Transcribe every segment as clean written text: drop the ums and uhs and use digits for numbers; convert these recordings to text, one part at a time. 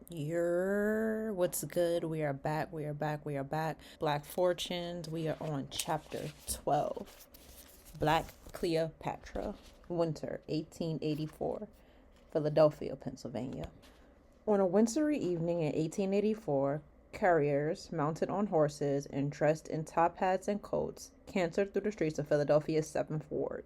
What's good? We are back. We are back. We are back. Black Fortunes. We are on chapter 12. Black Cleopatra. Winter 1884. Philadelphia, Pennsylvania. On a wintry evening in 1884, couriers, mounted on horses and dressed in top hats and coats, cantered through the streets of Philadelphia's 7th Ward.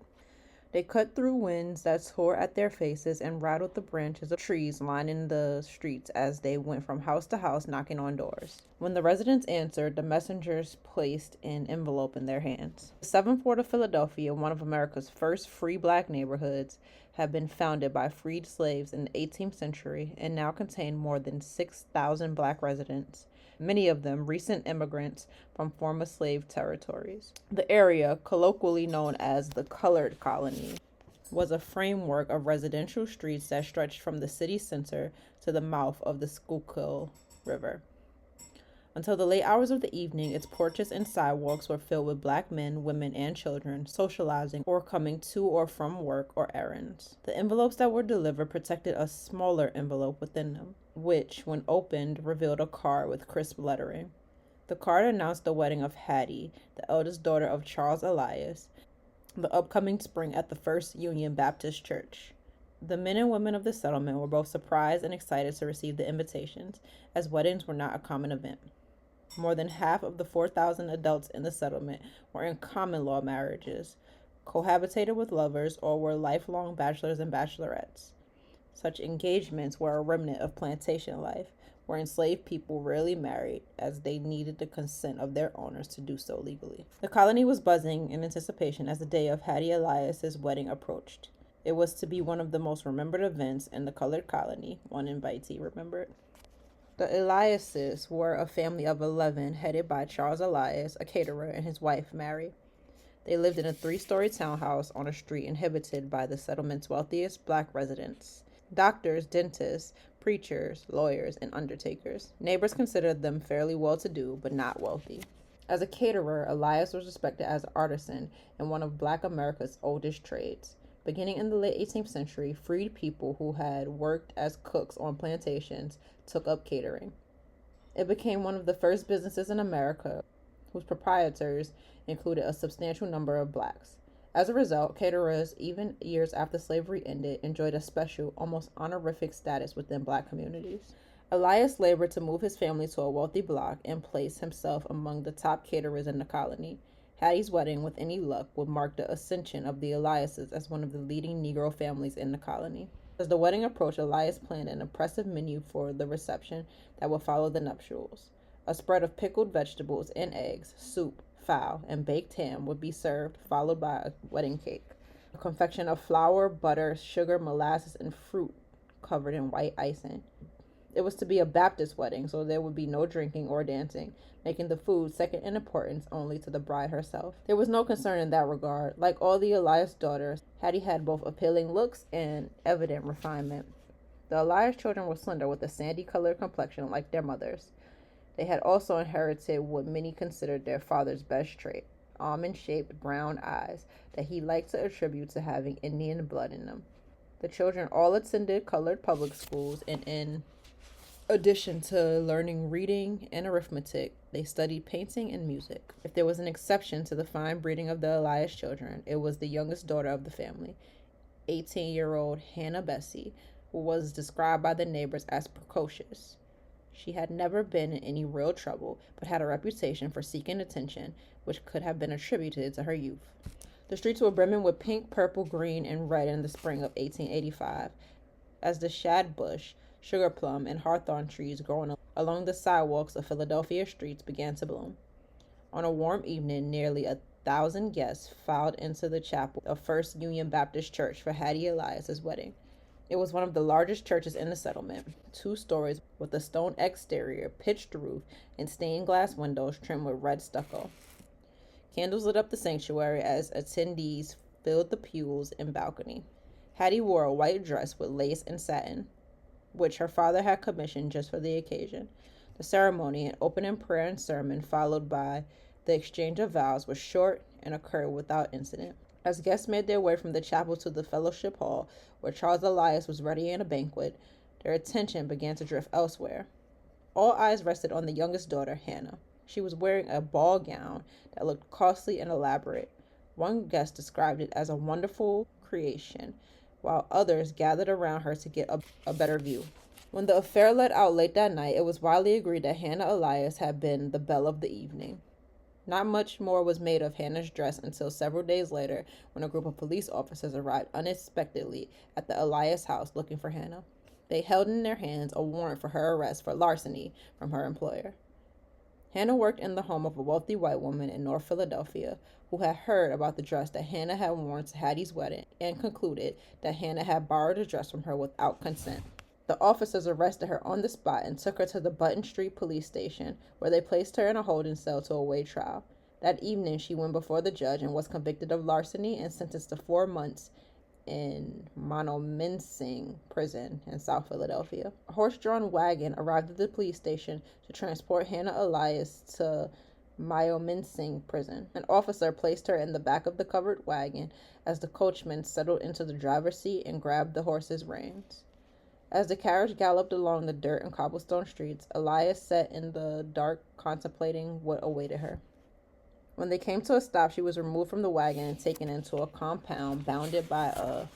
They cut through winds that tore at their faces and rattled the branches of trees lining the streets as they went from house to house knocking on doors. When the residents answered, the messengers placed an envelope in their hands. The 7th Ward of Philadelphia, one of America's first free black neighborhoods, had been founded by freed slaves in the 18th century and now contained more than 6,000 black residents, many of them recent immigrants from former slave territories. The area, colloquially known as the Colored Colony, was a framework of residential streets that stretched from the city center to the mouth of the Schuylkill River. Until the late hours of the evening, its porches and sidewalks were filled with black men, women, and children socializing or coming to or from work or errands. The envelopes that were delivered protected a smaller envelope within them, which, when opened, revealed a card with crisp lettering. The card announced the wedding of Hattie, the eldest daughter of Charles Elias, the upcoming spring at the First Union Baptist Church. The men and women of the settlement were both surprised and excited to receive the invitations, as weddings were not a common event. More than half of the 4,000 adults in the settlement were in common law marriages, cohabitated with lovers, or were lifelong bachelors and bachelorettes. Such engagements were a remnant of plantation life, where enslaved people rarely married, as they needed the consent of their owners to do so legally. The colony was buzzing in anticipation as the day of Hattie Elias's wedding approached. It was to be one of the most remembered events in the colored colony, one invitee remembered. The Eliases were a family of 11 headed by Charles Elias, a caterer, and his wife, Mary. They lived in a 3-story townhouse on a street inhabited by the settlement's wealthiest black residents: doctors, dentists, preachers, lawyers, and undertakers. Neighbors considered them fairly well-to-do, but not wealthy. As a caterer, Elias was respected as an artisan in one of black America's oldest trades. Beginning in the late 18th century, freed people who had worked as cooks on plantations took up catering. It became one of the first businesses in America whose proprietors included a substantial number of blacks. As a result, caterers, even years after slavery ended, enjoyed a special, almost honorific status within black communities. Elias labored to move his family to a wealthy block and place himself among the top caterers in the colony. Hattie's wedding, with any luck, would mark the ascension of the Eliases as one of the leading Negro families in the colony. As the wedding approached, Elias planned an impressive menu for the reception that would follow the nuptials. A spread of pickled vegetables and eggs, soup, fowl, and baked ham would be served, followed by a wedding cake. A confection of flour, butter, sugar, molasses, and fruit covered in white icing. It was to be a Baptist wedding, so there would be no drinking or dancing, making the food second in importance only to the bride herself. There was no concern in that regard. Like all the Elias daughters, Hattie had both appealing looks and evident refinement. The Elias children were slender with a sandy-colored complexion like their mothers. They had also inherited what many considered their father's best trait: almond-shaped brown eyes that he liked to attribute to having Indian blood in them. The children all attended colored public schools, and in addition to learning reading and arithmetic, they studied painting and music. If there was an exception to the fine breeding of the Elias children, it was the youngest daughter of the family, 18-year-old Hannah Bessie, who was described by the neighbors as precocious. She had never been in any real trouble, but had a reputation for seeking attention, which could have been attributed to her youth. The streets were brimming with pink, purple, green, and red in the spring of 1885, as the shad bush, sugar plum, and hawthorn trees growing along the sidewalks of Philadelphia streets began to bloom. On a warm evening, nearly 1,000 guests filed into the chapel of First Union Baptist Church for Hattie Elias's wedding. It was one of the largest churches in the settlement, 2 stories with a stone exterior, pitched roof, and stained glass windows trimmed with red stucco. Candles lit up the sanctuary as attendees filled the pews and balcony. Hattie wore a white dress with lace and satin, which her father had commissioned just for the occasion. The ceremony, an opening prayer and sermon, followed by the exchange of vows, was short and occurred without incident. As guests made their way from the chapel to the fellowship hall, where Charles Elias was readying a banquet, their attention began to drift elsewhere. All eyes rested on the youngest daughter, Hannah. She was wearing a ball gown that looked costly and elaborate. One guest described it as a wonderful creation, while others gathered around her to get a better view. When the affair let out late that night, it was widely agreed that Hannah Elias had been the belle of the evening. Not much more was made of Hannah's dress until several days later, when a group of police officers arrived unexpectedly at the Elias house looking for Hannah. They held in their hands a warrant for her arrest for larceny from her employer. Hannah worked in the home of a wealthy white woman in North Philadelphia who had heard about the dress that Hannah had worn to Hattie's wedding and concluded that Hannah had borrowed the dress from her without consent. The officers arrested her on the spot and took her to the Button Street police station, where they placed her in a holding cell to await trial. That evening, she went before the judge and was convicted of larceny and sentenced to 4 months in Monomincing prison in South Philadelphia. A horse-drawn wagon arrived at the police station to transport Hannah Elias to Myomincing prison. An officer placed her in the back of the covered wagon as the coachman settled into the driver's seat and grabbed the horse's reins. As the carriage galloped along the dirt and cobblestone streets, Elias sat in the dark contemplating what awaited her. When they came to a stop, she was removed from the wagon and taken into a compound bounded by a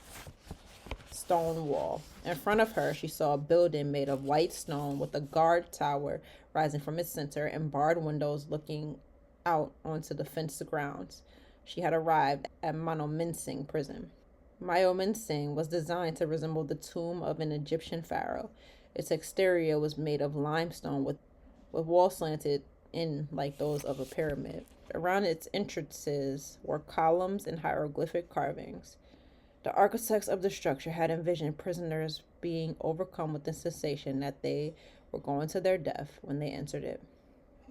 stone wall. In front of her, she saw a building made of white stone with a guard tower rising from its center and barred windows looking out onto the fenced grounds. She had arrived at Monomincing prison. Myomincing was designed to resemble the tomb of an Egyptian pharaoh. Its exterior was made of limestone with walls slanted in like those of a pyramid. Around its entrances were columns and hieroglyphic carvings. The architects of the structure had envisioned prisoners being overcome with the sensation that they were going to their death when they entered it.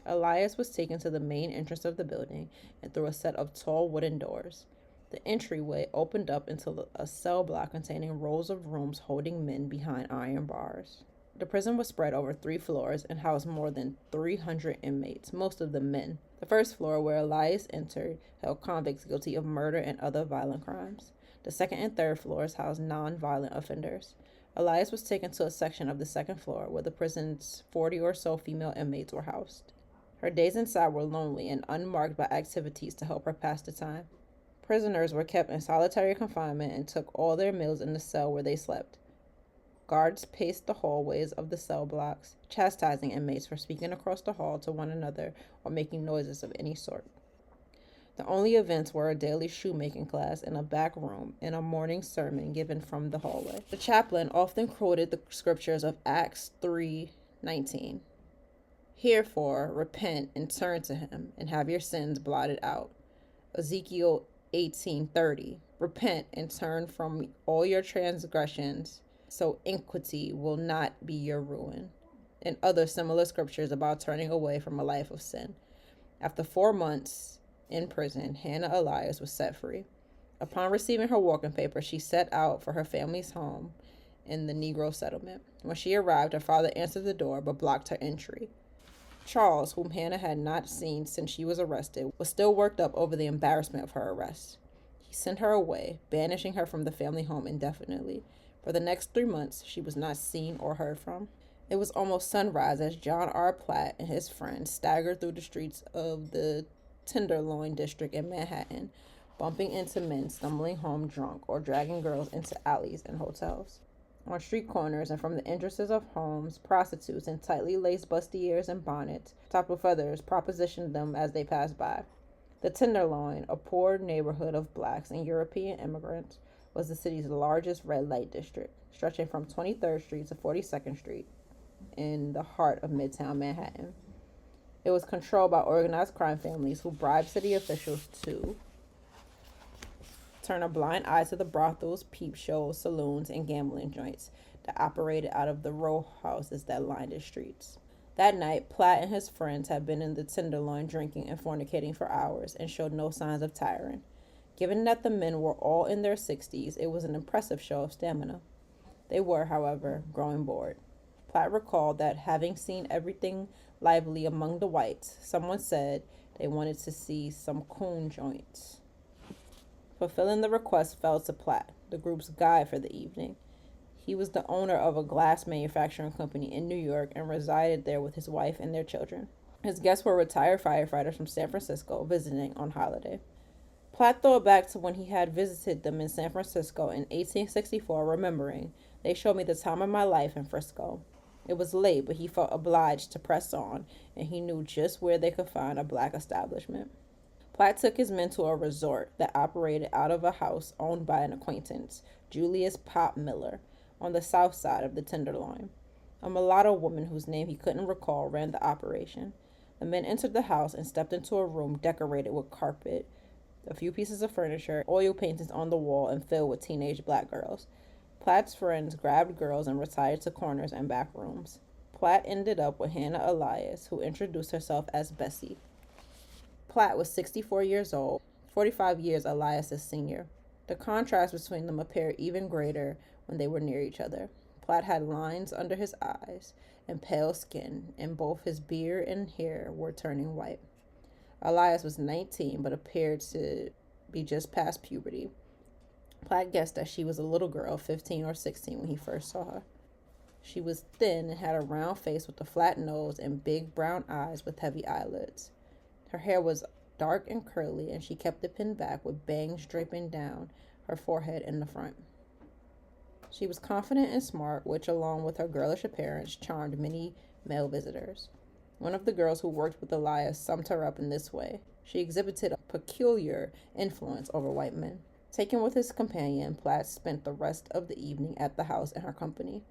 Elias was taken to the main entrance of the building and through a set of tall wooden doors. The entryway opened up into a cell block containing rows of rooms holding men behind iron bars. The prison was spread over 3 floors and housed more than 300 inmates, most of them men. The first floor, where Elias entered, held convicts guilty of murder and other violent crimes. The second and third floors housed non-violent offenders. Elias was taken to a section of the second floor where the prison's 40 or so female inmates were housed. Her days inside were lonely and unmarked by activities to help her pass the time. Prisoners were kept in solitary confinement and took all their meals in the cell where they slept. Guards paced the hallways of the cell blocks, chastising inmates for speaking across the hall to one another or making noises of any sort. The only events were a daily shoemaking class in a back room and a morning sermon given from the hallway. The chaplain often quoted the scriptures of Acts 3:19. Herefore, repent and turn to him and have your sins blotted out. Ezekiel 18:30. Repent and turn from all your transgressions, so iniquity will not be your ruin. And other similar scriptures about turning away from a life of sin. After 4 months in prison, Hannah Elias was set free. Upon receiving her walking papers, she set out for her family's home in the Negro settlement. When she arrived, her father answered the door but blocked her entry. Charles, whom Hannah had not seen since she was arrested, was still worked up over the embarrassment of her arrest. He sent her away, banishing her from the family home indefinitely. For the next 3 months, she was not seen or heard from. It was almost sunrise as John R. Platt and his friends staggered through the streets of the Tenderloin district in Manhattan, bumping into men stumbling home drunk or dragging girls into alleys and hotels. On street corners and from the entrances of homes, prostitutes in tightly laced bustiers and bonnets, topped with feathers, propositioned them as they passed by. The Tenderloin, a poor neighborhood of blacks and European immigrants, was the city's largest red light district, stretching from 23rd Street to 42nd Street in the heart of Midtown Manhattan. It was controlled by organized crime families who bribed city officials to turn a blind eye to the brothels, peep shows, saloons, and gambling joints that operated out of the row houses that lined its streets. That night, Platt and his friends had been in the Tenderloin drinking and fornicating for hours and showed no signs of tiring. Given that the men were all in their 60s, it was an impressive show of stamina. They were, however, growing bored. Platt recalled that, having seen everything lively among the whites, someone said they wanted to see some coon joints. Fulfilling the request fell to Platt, the group's guide for the evening. He was the owner of a glass manufacturing company in New York and resided there with his wife and their children. His guests were retired firefighters from San Francisco visiting on holiday. Platt thought back to when he had visited them in San Francisco in 1864, remembering, "They showed me the time of my life in Frisco." It was late, but he felt obliged to press on, and he knew just where they could find a black establishment. Platt took his men to a resort that operated out of a house owned by an acquaintance, Julius Pop Miller, on the south side of the Tenderloin. A mulatto woman whose name he couldn't recall ran the operation. The men entered the house and stepped into a room decorated with carpet, a few pieces of furniture, oil paintings on the wall, and filled with teenage black girls. Platt's friends grabbed girls and retired to corners and back rooms. Platt ended up with Hannah Elias, who introduced herself as Bessie. Platt was 64 years old, 45 years Elias's senior. The contrast between them appeared even greater when they were near each other. Platt had lines under his eyes and pale skin, and both his beard and hair were turning white. Elias was 19, but appeared to be just past puberty. Platt guessed that she was a little girl, 15 or 16, when he first saw her. She was thin and had a round face with a flat nose and big brown eyes with heavy eyelids. Her hair was dark and curly, and she kept it pinned back with bangs draping down her forehead in the front. She was confident and smart, which, along with her girlish appearance, charmed many male visitors. One of the girls who worked with Elias summed her up in this way: "She exhibited a peculiar influence over white men." Taken with his companion, Platt spent the rest of the evening at the house in her company.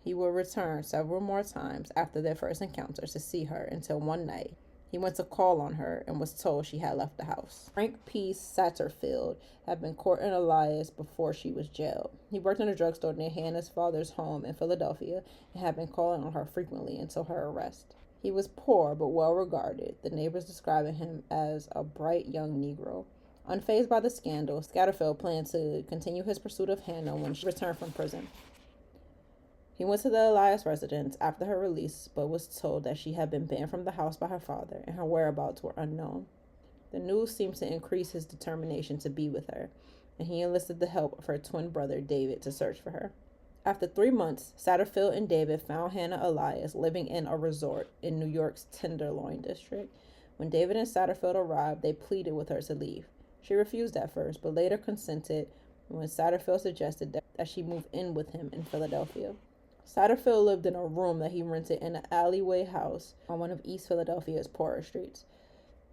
He would return several more times after their first encounter to see her until one night he went to call on her and was told she had left the house. Frank P. Satterfield had been courting Elias before she was jailed. He worked in a drugstore near Hannah's father's home in Philadelphia and had been calling on her frequently until her arrest. He was poor but well regarded, the neighbors describing him as a bright young Negro. Unfazed by the scandal, Satterfield planned to continue his pursuit of Hannah when she returned from prison. He went to the Elias residence after her release, but was told that she had been banned from the house by her father and her whereabouts were unknown. The news seemed to increase his determination to be with her, and he enlisted the help of her twin brother David to search for her. After 3 months, Satterfield and David found Hannah Elias living in a resort in New York's Tenderloin district. When David and Satterfield arrived, they pleaded with her to leave. She refused at first, but later consented when Satterfield suggested that she move in with him in Philadelphia. Satterfield lived in a room that he rented in an alleyway house on one of East Philadelphia's poorer streets.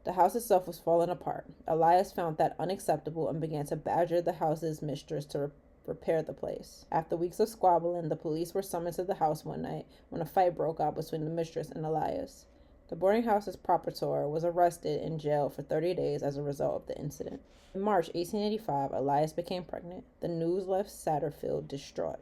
The house itself was falling apart. Elias found that unacceptable and began to badger the house's mistress to repair the place. After weeks of squabbling, the police were summoned to the house one night when a fight broke out between the mistress and Elias. The boarding house's proprietor was arrested and jailed for 30 days as a result of the incident. In March 1885, Elias became pregnant. The news left Satterfield distraught.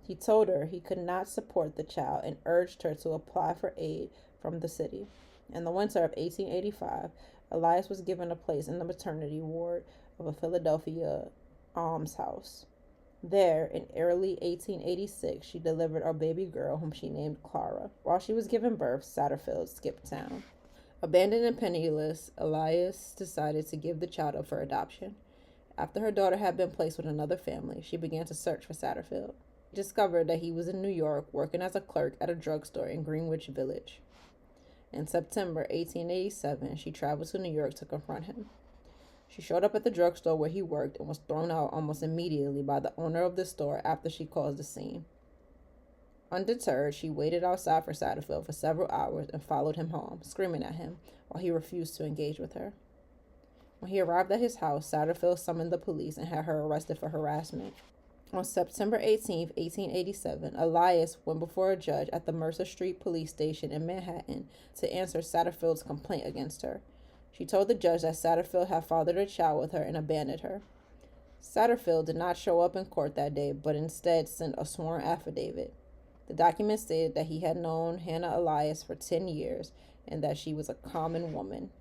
He told her he could not support the child and urged her to apply for aid from the city. In the winter of 1885, Elias was given a place in the maternity ward of a Philadelphia almshouse. There, in early 1886, she delivered a baby girl whom she named Clara. While she was giving birth, Satterfield skipped town. Abandoned and penniless, Elias decided to give the child up for adoption. After her daughter had been placed with another family, she began to search for Satterfield. She discovered that he was in New York working as a clerk at a drugstore in Greenwich Village. In September 1887, she traveled to New York to confront him. She showed up at the drugstore where he worked and was thrown out almost immediately by the owner of the store after she caused the scene. Undeterred, she waited outside for Satterfield for several hours and followed him home, screaming at him while he refused to engage with her. When he arrived at his house, Satterfield summoned the police and had her arrested for harassment. On September 18, 1887, Elias went before a judge at the Mercer Street Police Station in Manhattan to answer Satterfield's complaint against her. She told the judge that Satterfield had fathered a child with her and abandoned her. Satterfield did not show up in court that day, but instead sent a sworn affidavit. The document stated that he had known Hannah Elias for 10 years and that she was a common woman.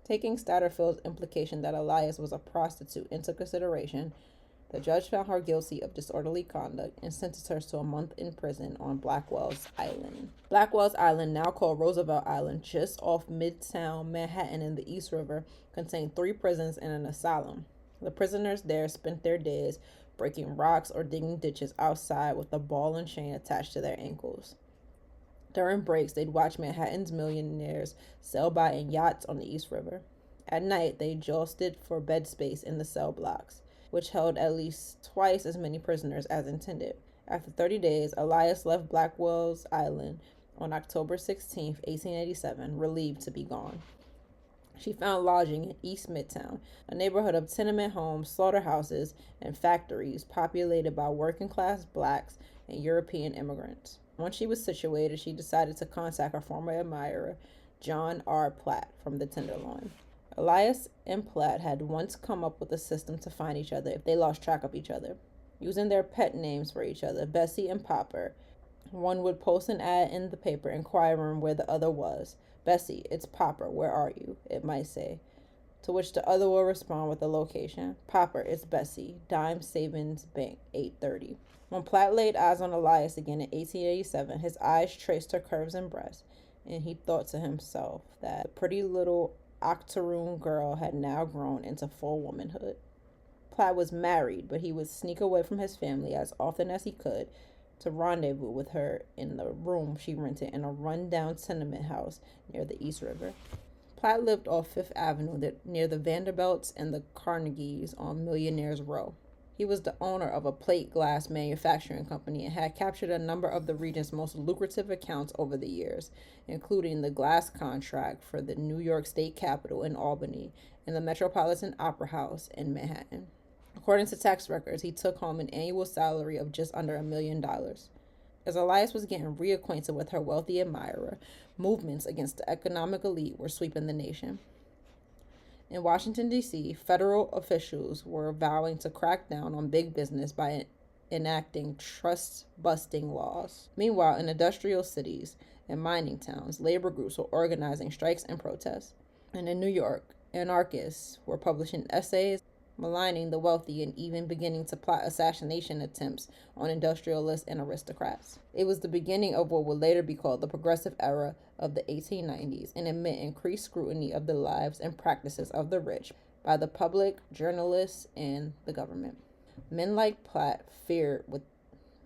Taking Satterfield's implication that Elias was a prostitute into consideration, the judge found her guilty of disorderly conduct and sentenced her to a month in prison on Blackwell's Island. Blackwell's Island, now called Roosevelt Island, just off Midtown Manhattan in the East River, contained 3 prisons and an asylum. The prisoners there spent their days breaking rocks or digging ditches outside with a ball and chain attached to their ankles. During breaks, they'd watch Manhattan's millionaires sail by in yachts on the East River. At night, they jostled for bed space in the cell blocks, which held at least twice as many prisoners as intended. After 30 days, Elias left Blackwell's Island on October 16, 1887, relieved to be gone. She found lodging in East Midtown, a neighborhood of tenement homes, slaughterhouses, and factories populated by working-class blacks and European immigrants. Once she was situated, she decided to contact her former admirer, John R. Platt, from the Tenderloin. Elias and Platt had once come up with a system to find each other if they lost track of each other. Using their pet names for each other, Bessie and Popper, one would post an ad in the paper inquiring where the other was. "Bessie, it's Popper, where are you?" it might say, to which the other will respond with the location. "Popper, it's Bessie, Dime Savings Bank, 830. When Platt laid eyes on Elias again in 1887, his eyes traced her curves and breasts, and he thought to himself that the pretty little octoroon girl had now grown into full womanhood. Platt was married, but he would sneak away from his family as often as he could to rendezvous with her in the room she rented in a run-down tenement house near the East River. Platt lived off Fifth Avenue near the Vanderbilts and the Carnegies on Millionaire's Row. He was the owner of a plate glass manufacturing company and had captured a number of the region's most lucrative accounts over the years, including the glass contract for the New York State Capitol in Albany and the Metropolitan Opera House in Manhattan. According to tax records, he took home an annual salary of just under $1 million. As Elias was getting reacquainted with her wealthy admirer, movements against the economic elite were sweeping the nation. In Washington, D.C., federal officials were vowing to crack down on big business by enacting trust-busting laws. Meanwhile, in industrial cities and mining towns, labor groups were organizing strikes and protests. And in New York, anarchists were publishing essays maligning the wealthy and even beginning to plot assassination attempts on industrialists and aristocrats. It was the beginning of what would later be called the progressive era of the 1890s, and it meant increased scrutiny of the lives and practices of the rich by the public, journalists, and the government. Men like Platt feared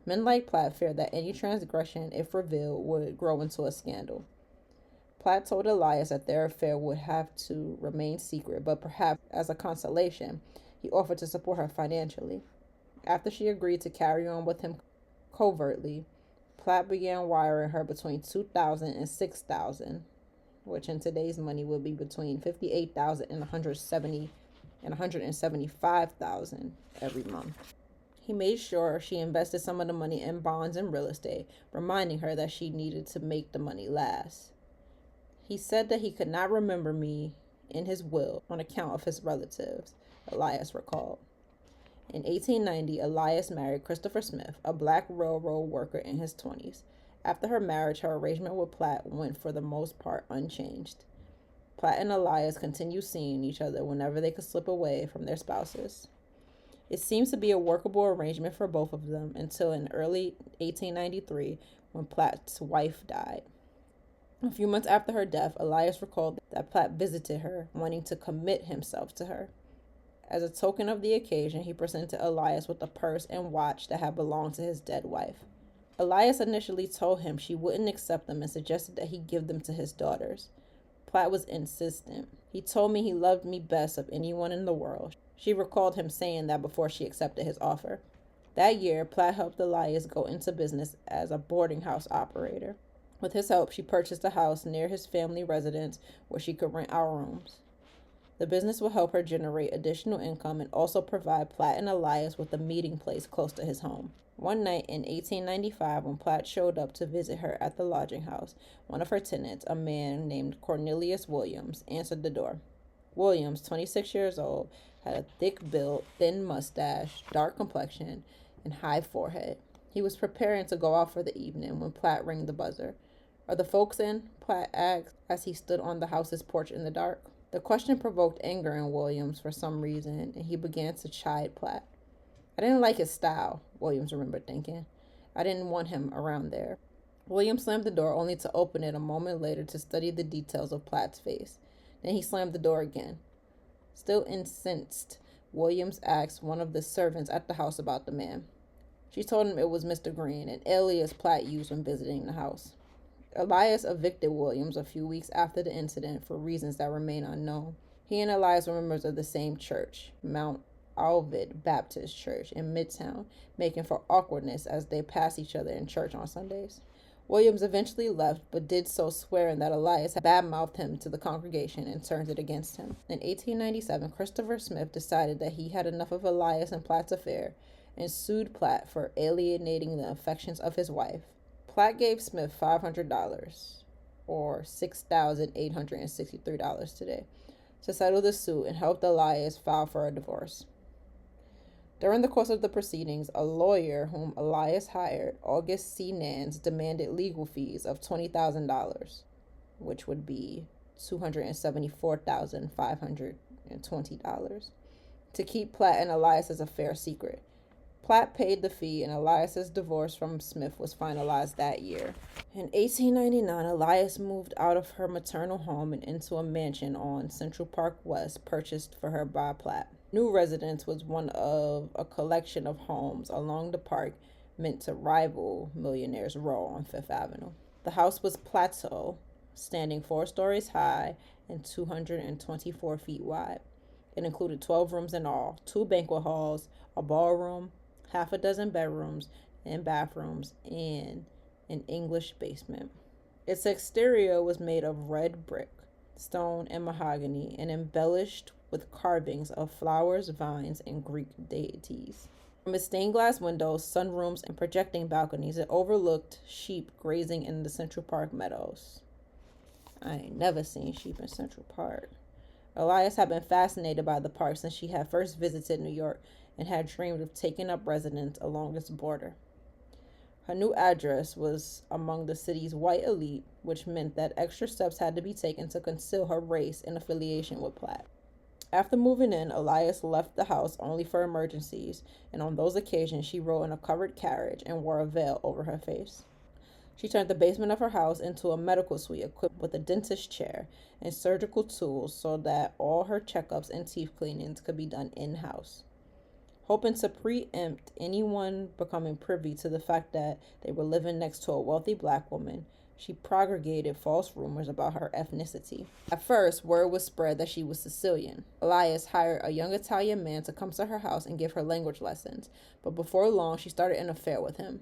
that any transgression, if revealed, would grow into a scandal. Platt told Elias that their affair would have to remain secret, but perhaps as a consolation, he offered to support her financially. After she agreed to carry on with him covertly, Platt began wiring her between $2,000 and $6,000, which in today's money would be between $58,000 and $175,000 every month. He made sure she invested some of the money in bonds and real estate, reminding her that she needed to make the money last. He said that he could not remember me in his will on account of his relatives, Elias recalled. In 1890, Elias married Christopher Smith, a black railroad worker in his 20s. After her marriage, her arrangement with Platt went for the most part unchanged. Platt and Elias continued seeing each other whenever they could slip away from their spouses. It seems to be a workable arrangement for both of them until in early 1893 when Platt's wife died. A few months after her death, Elias recalled that Platt visited her, wanting to commit himself to her. As a token of the occasion, he presented Elias with a purse and watch that had belonged to his dead wife. Elias initially told him she wouldn't accept them and suggested that he give them to his daughters. Platt was insistent. "He told me he loved me best of anyone in the world." She recalled him saying that before she accepted his offer. That year, Platt helped Elias go into business as a boarding house operator. With his help, she purchased a house near his family residence where she could rent out rooms. The business will help her generate additional income and also provide Platt and Elias with a meeting place close to his home. One night in 1895, when Platt showed up to visit her at the lodging house, one of her tenants, a man named Cornelius Williams, answered the door. Williams, 26 years old, had a thick build, thin mustache, dark complexion, and high forehead. He was preparing to go out for the evening when Platt rang the buzzer. "Are the folks in?" Platt asked as he stood on the house's porch in the dark. The question provoked anger in Williams for some reason, and he began to chide Platt. "I didn't like his style," Williams remembered thinking. "I didn't want him around there." Williams slammed the door only to open it a moment later to study the details of Platt's face. Then he slammed the door again. Still incensed, Williams asked one of the servants at the house about the man. She told him it was Mr. Green, an alias Platt used when visiting the house. Elias evicted Williams a few weeks after the incident for reasons that remain unknown. He and Elias were members of the same church, Mount Olivet Baptist Church in Midtown, making for awkwardness as they passed each other in church on Sundays. Williams eventually left, but did so swearing that Elias had badmouthed him to the congregation and turned it against him. In 1897, Christopher Smith decided that he had enough of Elias and Platt's affair and sued Platt for alienating the affections of his wife. Platt gave Smith $500, or $6,863 today, to settle the suit and helped Elias file for a divorce. During the course of the proceedings, a lawyer whom Elias hired, August C. Nance, demanded legal fees of $20,000, which would be $274,520, to keep Platt and Elias's affair secret. Platt paid the fee, and Elias's divorce from Smith was finalized that year. In 1899, Elias moved out of her maternal home and into a mansion on Central Park West, purchased for her by Platt. New residence was one of a collection of homes along the park meant to rival Millionaire's Row on Fifth Avenue. The house was plateau, standing 4 stories high and 224 feet wide. It included 12 rooms in all, 2 banquet halls, a ballroom, half a dozen bedrooms and bathrooms, and an English basement. Its exterior was made of red brick, stone, and mahogany, and embellished with carvings of flowers, vines, and Greek deities. From its stained glass windows, sunrooms, and projecting balconies, it overlooked sheep grazing in the Central Park meadows. I ain't never seen sheep in Central Park. Elias had been fascinated by the park since she had first visited New York and had dreamed of taking up residence along its border. Her new address was among the city's white elite, which meant that extra steps had to be taken to conceal her race and affiliation with Platt. After moving in, Elias left the house only for emergencies, and on those occasions she rode in a covered carriage and wore a veil over her face. She turned the basement of her house into a medical suite equipped with a dentist chair and surgical tools so that all her checkups and teeth cleanings could be done in-house. Hoping to preempt anyone becoming privy to the fact that they were living next to a wealthy black woman, she propagated false rumors about her ethnicity. At first, word was spread that she was Sicilian. Elias hired a young Italian man to come to her house and give her language lessons, but before long, she started an affair with him.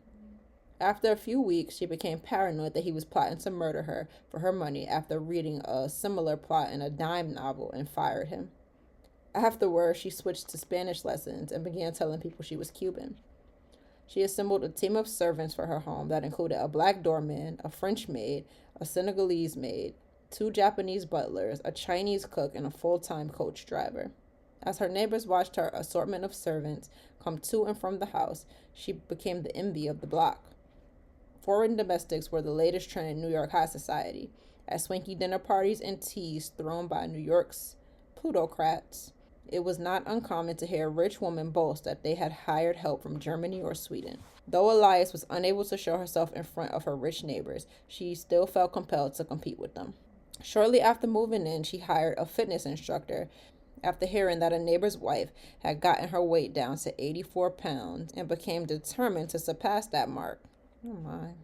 After a few weeks, she became paranoid that he was plotting to murder her for her money after reading a similar plot in a dime novel and fired him. Afterwards, she switched to Spanish lessons and began telling people she was Cuban. She assembled a team of servants for her home that included a black doorman, a French maid, a Senegalese maid, 2 Japanese butlers, a Chinese cook, and a full-time coach driver. As her neighbors watched her assortment of servants come to and from the house, she became the envy of the block. Foreign domestics were the latest trend in New York high society, at swanky dinner parties and teas thrown by New York's plutocrats. It was not uncommon to hear a rich woman boast that they had hired help from Germany or Sweden. Though Elias was unable to show herself in front of her rich neighbors, she still felt compelled to compete with them. Shortly after moving in, she hired a fitness instructor after hearing that a neighbor's wife had gotten her weight down to 84 pounds and became determined to surpass that mark. Oh my.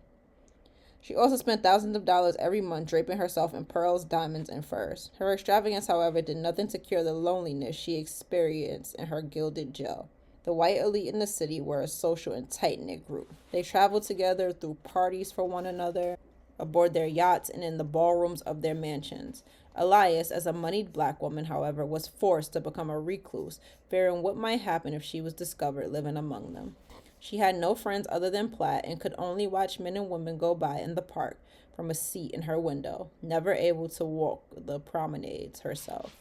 She also spent thousands of dollars every month draping herself in pearls, diamonds, and furs. Her extravagance, however, did nothing to cure the loneliness she experienced in her gilded jail. The white elite in the city were a social and tight-knit group. They traveled together, threw parties for one another, aboard their yachts, and in the ballrooms of their mansions. Elias, as a moneyed black woman, however, was forced to become a recluse, fearing what might happen if she was discovered living among them. She had no friends other than Platt and could only watch men and women go by in the park from a seat in her window, never able to walk the promenades herself.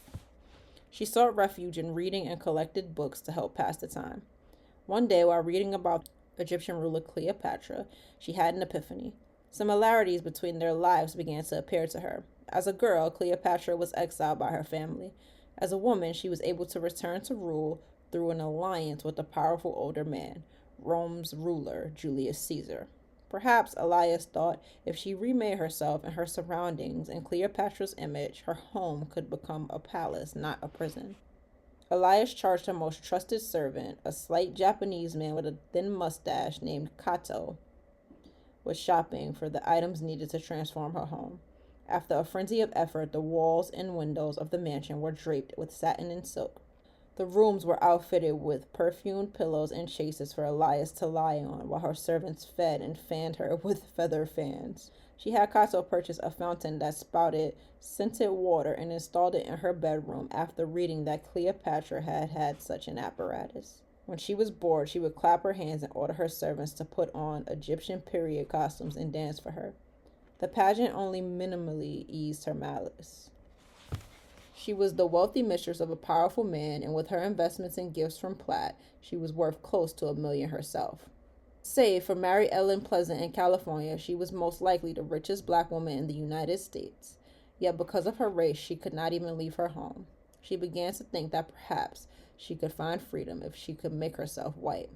She sought refuge in reading and collected books to help pass the time. One day, while reading about Egyptian ruler Cleopatra, she had an epiphany. Similarities between their lives began to appear to her. As a girl, Cleopatra was exiled by her family. As a woman, she was able to return to rule through an alliance with a powerful older man, Rome's ruler, Julius Caesar. Perhaps, Elias thought, if she remade herself and her surroundings in Cleopatra's image, her home could become a palace, not a prison. Elias charged her most trusted servant, a slight Japanese man with a thin mustache named Kato, with shopping for the items needed to transform her home. After a frenzy of effort, the walls and windows of the mansion were draped with satin and silk. The rooms were outfitted with perfumed pillows and chases for Elias to lie on, while her servants fed and fanned her with feather fans. She had Kato purchase a fountain that spouted scented water and installed it in her bedroom after reading that Cleopatra had had such an apparatus. When she was bored, she would clap her hands and order her servants to put on Egyptian period costumes and dance for her. The pageant only minimally eased her malice. She was the wealthy mistress of a powerful man, and with her investments and gifts from Platt, she was worth close to $1 million herself. Save for Mary Ellen Pleasant in California, she was most likely the richest black woman in the United States. Yet because of her race, she could not even leave her home. She began to think that perhaps she could find freedom if she could make herself white.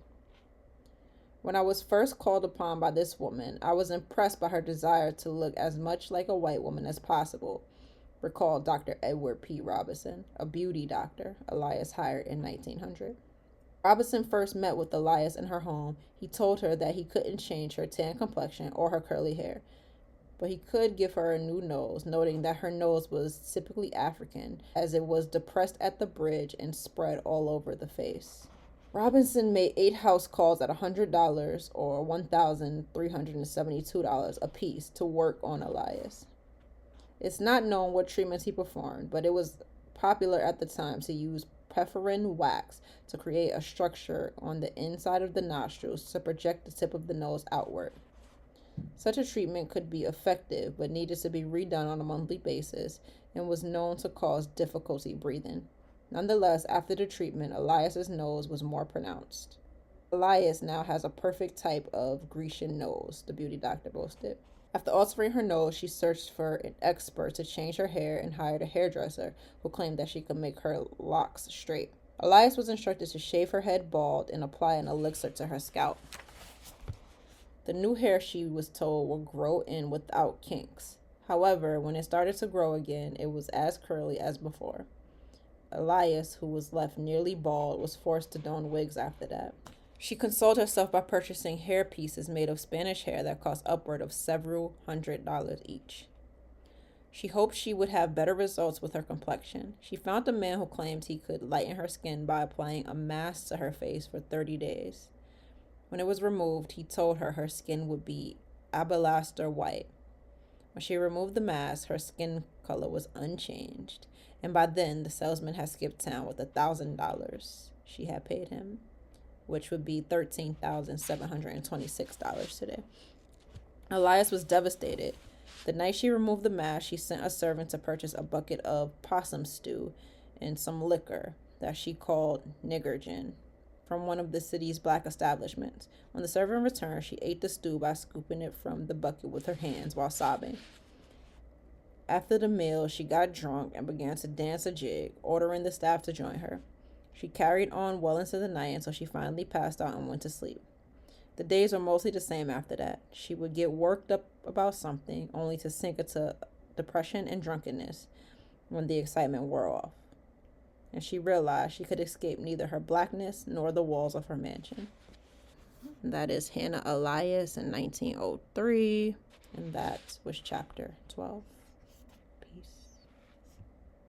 When I was first called upon by this woman, I was impressed by her desire to look as much like a white woman as possible, recalled Dr. Edward P. Robinson, a beauty doctor Elias hired in 1900. Robinson first met with Elias in her home. He told her that he couldn't change her tan complexion or her curly hair, but he could give her a new nose, noting that her nose was typically African, as it was depressed at the bridge and spread all over the face. Robinson made 8 house calls at $100 or $1,372 apiece to work on Elias. It's not known what treatments he performed, but it was popular at the time to use pepperine wax to create a structure on the inside of the nostrils to project the tip of the nose outward. Such a treatment could be effective, but needed to be redone on a monthly basis and was known to cause difficulty breathing. Nonetheless, after the treatment, Elias's nose was more pronounced. Elias now has a perfect type of Grecian nose, the beauty doctor boasted. After altering her nose, she searched for an expert to change her hair and hired a hairdresser who claimed that she could make her locks straight. Elias was instructed to shave her head bald and apply an elixir to her scalp. The new hair, she was told, would grow in without kinks. However, when it started to grow again, it was as curly as before. Elias, who was left nearly bald, was forced to don wigs after that. She consoled herself by purchasing hair pieces made of Spanish hair that cost upward of several $100s each. She hoped she would have better results with her complexion. She found a man who claimed he could lighten her skin by applying a mask to her face for 30 days. When it was removed, he told her skin would be alabaster white. When she removed the mask, her skin color was unchanged, and by then the salesman had skipped town with $1,000 she had paid him, which would be $13,726 today. Elias was devastated. The night she removed the mask, she sent a servant to purchase a bucket of possum stew and some liquor that she called nigger gin from one of the city's black establishments. When the servant returned, she ate the stew by scooping it from the bucket with her hands while sobbing. After the meal, she got drunk and began to dance a jig, ordering the staff to join her. She carried on well into the night until she finally passed out and went to sleep. The days were mostly the same after that. She would get worked up about something, only to sink into depression and drunkenness when the excitement wore off. And she realized she could escape neither her blackness nor the walls of her mansion. That is Hannah Elias in 1903, and that was chapter 12.